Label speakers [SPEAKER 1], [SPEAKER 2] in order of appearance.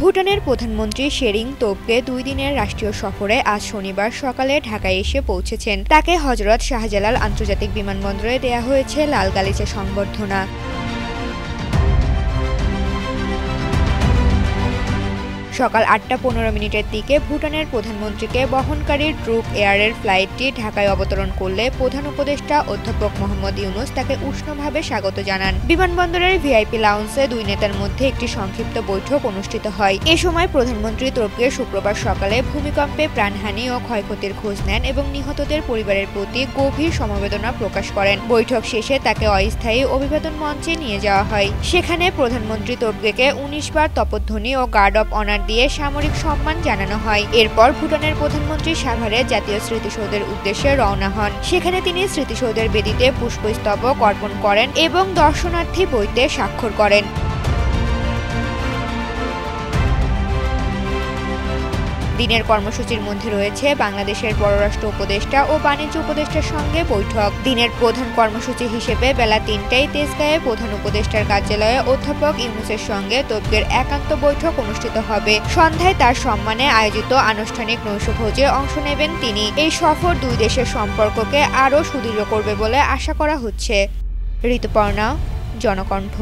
[SPEAKER 1] ভুটানের প্রধানমন্ত্রী শেরিং তোবগে 2 দিনের রাষ্ট্রীয় সফরে আজ শনিবার সকালে ঢাকায় এসে পৌঁছেছেন। তাকে হযরত শাহজালাল আন্তর্জাতিক বিমানবন্দরে দেয়া হয়েছে লাল গালিচা সংবর্ধনা। সকাল 8:15 দিকে ভুটানের প্রধানমন্ত্রীকে বহনকারী ড্রুপ এয়ারের ফ্লাইটটি ঢাকায় অবতরণ করলে প্রধান উপদেষ্টা অধ্যাপক মোহাম্মদ ইউনুস তাকে উষ্ণভাবে স্বাগত জানান। বিমানবন্দরের ভিআইপি লাউঞ্জে 2 নেতার মধ্যে একটি সংক্ষিপ্ত বৈঠক অনুষ্ঠিত হয়। এ সময় প্রধানমন্ত্রী তোবগে শুক্রবার সকালে ভূমিকম্পে প্রাণহানি ও ক্ষয়ক্ষতির খোঁজ নেন এবং নিহতদের পরিবারের প্রতি গভীর সমবেদনা প্রকাশ করেন। বৈঠক শেষে তাকে অস্থায়ী অভিবাদন মঞ্চে নিয়ে যাওয়া হয়। সেখানে প্রধানমন্ত্রী তোবগেকে 19 বার তপধ্বনি ও গার্ড অব অনার দিয়ে সামরিক সম্মান জানানো হয়। এরপর ভুটানের প্রধানমন্ত্রী সাভারে জাতীয় স্মৃতিসৌধের উদ্দেশ্যে রওনা হন। সেখানে তিনি স্মৃতিসৌধের বেদিতে পুষ্পস্তবক অর্পণ করেন এবং দর্শনার্থী বইতে স্বাক্ষর করেন। দিনের কর্মসূচির মধ্যে রয়েছে বাংলাদেশের পররাষ্ট্র উপদেষ্টা ও বাণিজ্য উপদেষ্টার সঙ্গে বৈঠক। দিনের প্রধান কর্মসূচি হিসেবে বেলা 3টায় তেজগাঁয়ে প্রধান উপদেষ্টার কার্যালয়ে অধ্যাপক ইউনুসের সঙ্গে তোবগের একান্ত বৈঠক অনুষ্ঠিত হবে। সন্ধ্যায় তার সম্মানে আয়োজিত আনুষ্ঠানিক নৈশভোজে অংশ নেবেন তিনি। এই সফর 2 দেশের সম্পর্ককে আরও সুদৃঢ় করবে বলে আশা করা হচ্ছে। ঋতুপর্ণা, জনকণ্ঠ।